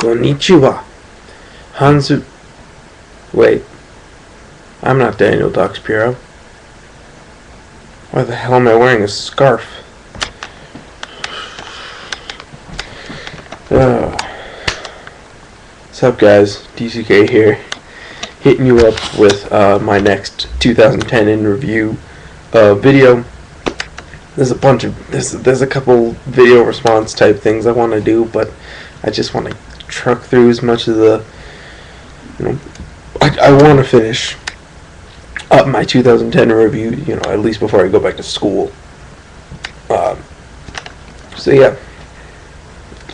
Konnichiwa. Hanzu. Wait. I'm not Daniel Duxpiro. Why the hell am I wearing a scarf? What's up, guys? DCK here, hitting you up with my next 2010 in review video. There's a couple video response type things I want to do, but I just want to truck through as much of the, I want to finish up my 2010 review, at least before I go back to school. So yeah.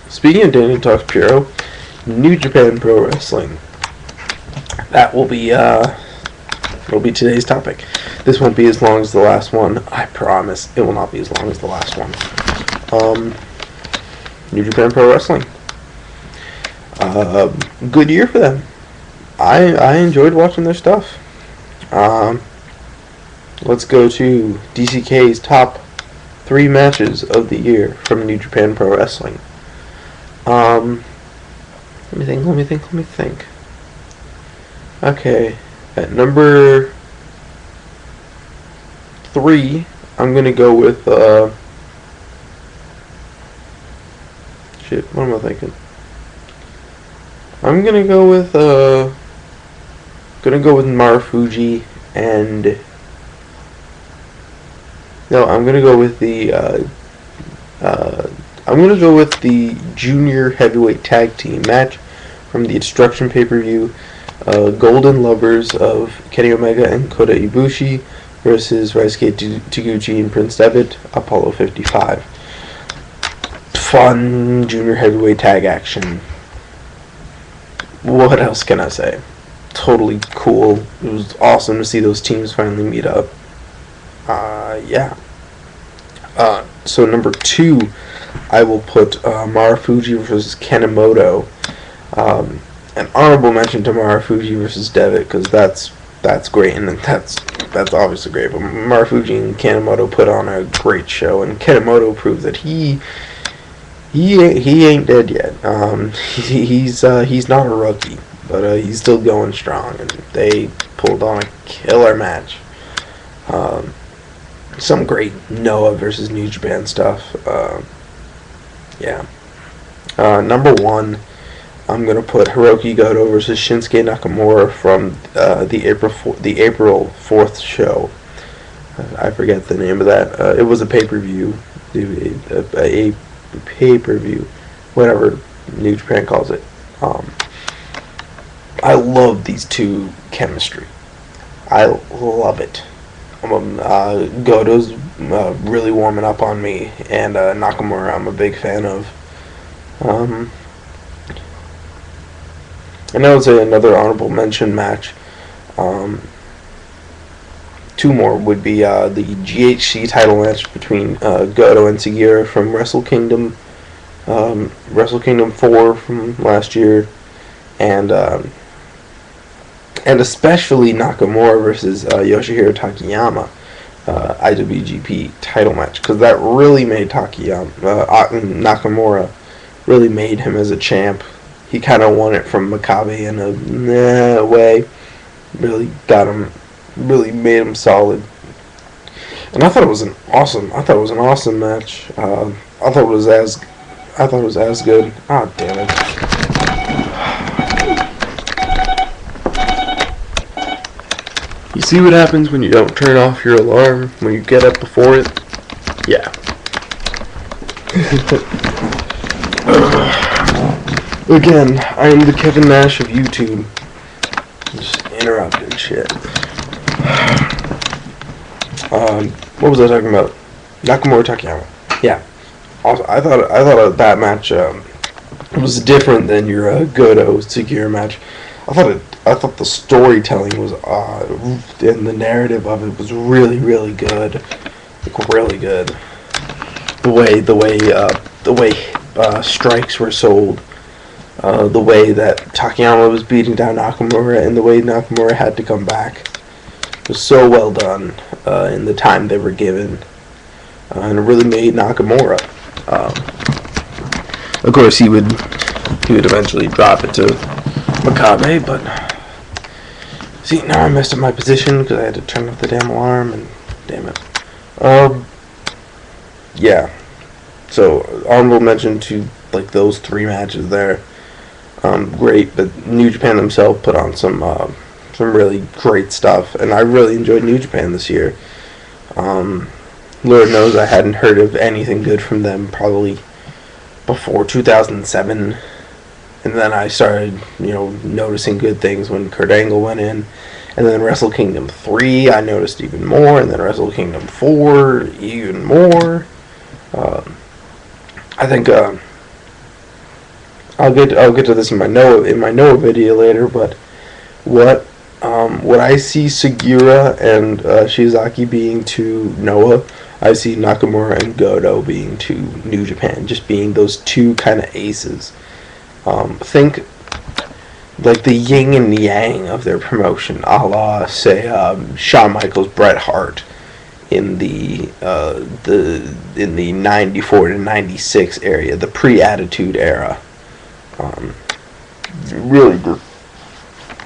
Speaking of Daniel Duxpiro, New Japan Pro Wrestling. That will be today's topic. This won't be as long as the last one. I promise it will not be as long as the last one. New Japan Pro Wrestling. Good year for them. I enjoyed watching their stuff. Let's go to DCK's top 3 matches of the year from New Japan Pro Wrestling. Let me think. Okay, at number 3, I'm gonna go with what am I thinking? I'm gonna go with Marufuji and I'm gonna go with the junior heavyweight tag team match from the Destruction pay-per-view. Golden Lovers of Kenny Omega and Kota Ibushi versus Ryusuke Taguchi and Prince Devitt, Apollo 55. Fun junior heavyweight tag action. What else can I say? Totally cool. It was awesome to see those teams finally meet up. Yeah. So number 2, I will put Marufuji versus Kanemoto. An honorable mention to Marufuji versus Devitt, because that's great, and that's obviously great. But Marufuji and Kanemoto put on a great show, and Kanemoto proved that he ain't dead yet. He's not a rookie, but he's still going strong, and they pulled on a killer match. Some great Noah versus New Japan stuff. Yeah. Number 1, I'm gonna put Hiroki Goto versus Shinsuke Nakamura from the April 4th show. I forget the name of that. It was a pay-per-view, a pay-per-view, whatever New Japan calls it. I love these two chemistry. I love it. Goto's really warming up on me, and Nakamura I'm a big fan of. And I would say another honorable mention match. 2 more would be the GHC title match between Goto and Sugiura from Wrestle Kingdom 4 from last year, and especially Nakamura versus Yoshihiro Takayama IWGP title match, because that really made Nakamura really made him as a champ. He kind of won it from Makabe in a way. Really got him. Really made him solid. And I thought it was an awesome match. I thought it was as good. Ah, damn it. You see what happens when you don't turn off your alarm when you get up before it? Yeah. Again, I am the Kevin Nash of YouTube. Just interrupting shit. What was I talking about? Nakamura Takayama. Yeah. Also, I thought that match was different than your Goto Sugiura match. I thought the storytelling was and the narrative of it was really, really good. Like, really good. The way strikes were sold. The way that Takayama was beating down Nakamura, and the way Nakamura had to come back was so well done in the time they were given, and it really made Nakamura. Of course, he would he would eventually drop it to Makabe, but see, now I messed up my position because I had to turn off the damn alarm, and damn it. Yeah. So, honorable mention to, like, those 3 matches there. Great, but New Japan themselves put on some really great stuff, and I really enjoyed New Japan this year. Lord knows I hadn't heard of anything good from them probably before 2007, and then I started, noticing good things when Kurt Angle went in, and then Wrestle Kingdom 3 I noticed even more, and then Wrestle Kingdom 4 even more. I think I'll get to this in my Noah video later, but what I see Sugiura and Shiozaki being to Noah, I see Nakamura and Goto being to New Japan, just being those 2 kind of aces. Think like the yin and yang of their promotion, a la, say, Shawn Michaels, Bret Hart in the 94 to 96 area, the pre-Attitude era. Really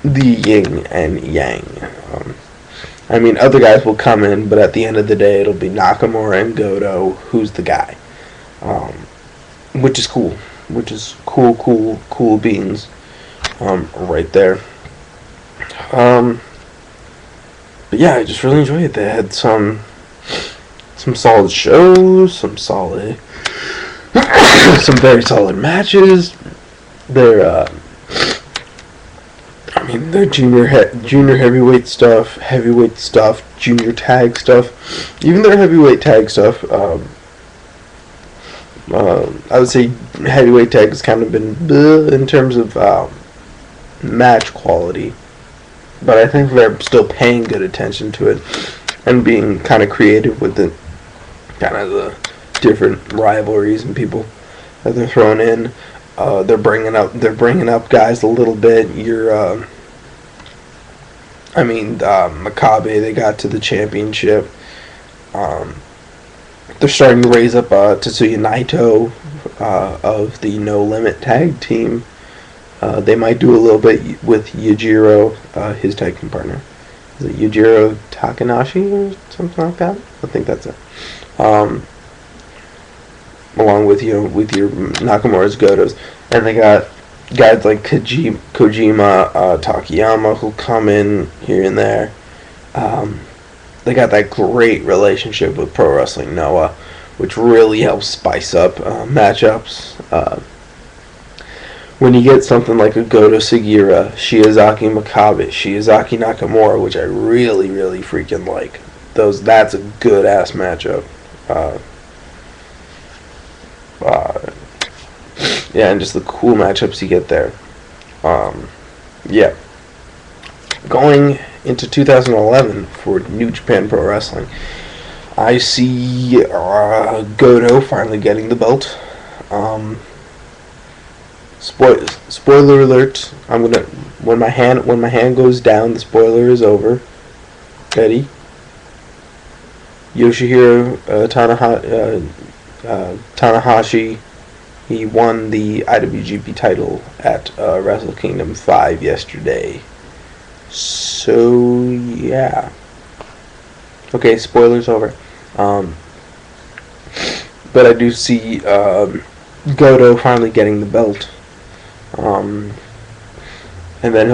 the yin and yang. I mean, other guys will come in, but at the end of the day, it'll be Nakamura and Goto, who's the guy. Which is cool. Which is cool beans. Right there. But yeah, I just really enjoyed it. They had some solid shows, some very solid matches. Their junior heavyweight stuff, junior tag stuff, even their heavyweight tag stuff. I would say heavyweight tag has kind of been in terms of match quality, but I think they're still paying good attention to it and being kind of creative with the kind of the different rivalries and people that they're throwing in. They're bringing up guys a little bit. Makabe, they got to the championship. They're starting to raise up Tetsuya Naito of the No Limit tag team. They might do a little bit with Yujiro, his tag team partner. Is it Yujiro Takanashi or something like that? I think that's it. Along with your Nakamura's, Gotos, and they got guys like Kojima, Takayama who'll come in here and there. They got that great relationship with Pro Wrestling Noah, which really helps spice up matchups. When you get something like a Goto Sugiura, Shiozaki Makabe, Shiozaki Nakamura, which I really, really freaking like. That's a good ass matchup. Yeah, and just the cool matchups you get there. Yeah. Going into 2011 for New Japan Pro Wrestling, I see Goto finally getting the belt. Spoiler alert! When my hand goes down, the spoiler is over. Ready? Yoshihiro Tanahashi, he won the IWGP title at Wrestle Kingdom 5 yesterday. So, yeah. Okay, spoilers over. But I do see Goto finally getting the belt. And then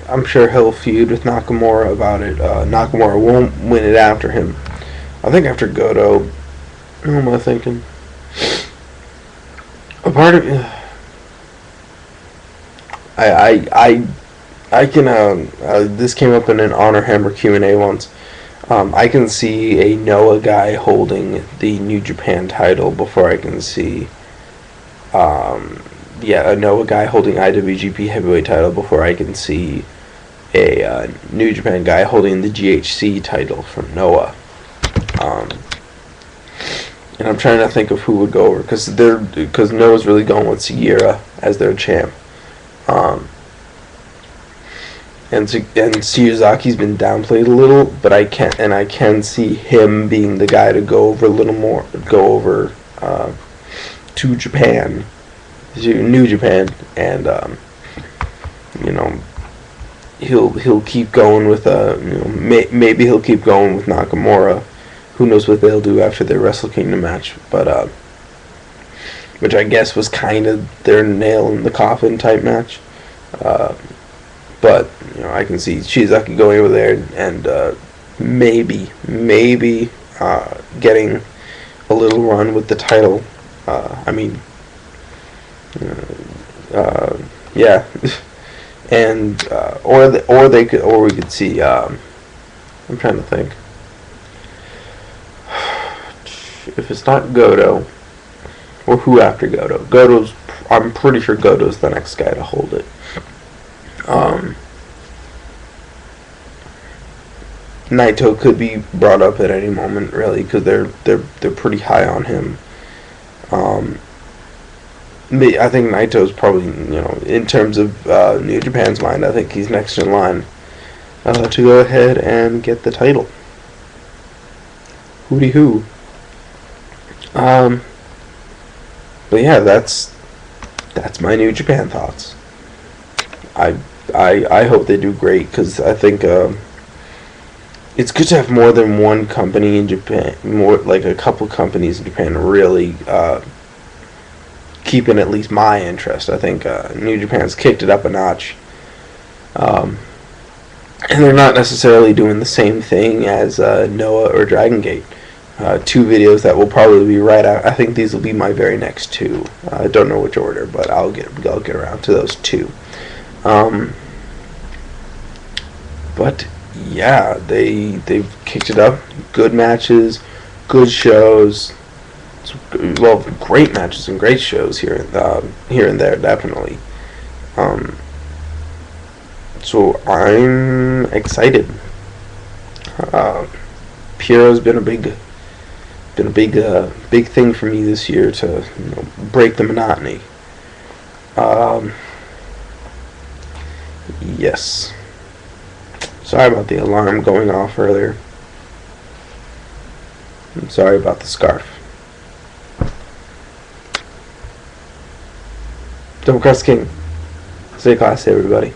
I'm sure he'll feud with Nakamura about it. Nakamura won't win it after him. I think after Goto, what am I thinking? A part of I can this came up in an Honor Hammer Q&A once. I can see a Noah guy holding the New Japan title before I can see a Noah guy holding IWGP heavyweight title before I can see a New Japan guy holding the GHC title from Noah. And I'm trying to think of who would go over, because Noah's really going with Sugiura as their champ. And Suyozaki's been downplayed a little, but I can see him being the guy to go over to Japan to New Japan, and you know, he'll keep going with maybe he'll keep going with Nakamura. Who knows what they'll do after their Wrestle Kingdom match, but which I guess was kind of their nail in the coffin type match. But I can see Shizaki going over there and maybe getting a little run with the title. Yeah, and or we could see. I'm trying to think. If it's not Goto, or who after Goto? I'm pretty sure Goto's the next guy to hold it. Naito could be brought up at any moment, really, because they're pretty high on him. I think Naito's probably, in terms of New Japan's mind, I think he's next in line to go ahead and get the title. Hooty hoo. But yeah, that's my New Japan thoughts. I hope they do great, because I think it's good to have more than one company in Japan, more like a couple companies in Japan really keeping at least my interest. I think New Japan's kicked it up a notch. And they're not necessarily doing the same thing as Noah or Dragon Gate. Two videos that will probably be right out. I think these will be my very next two. I don't know which order, but I'll get around to those two. But yeah, they've kicked it up. Good matches, good shows. Well, great matches and great shows here and there, definitely. So I'm excited. Piero's been a big thing for me this year to break the monotony. Yes. Sorry about the alarm going off earlier. I'm sorry about the scarf. DoubleCrossKing. Stay classy, everybody.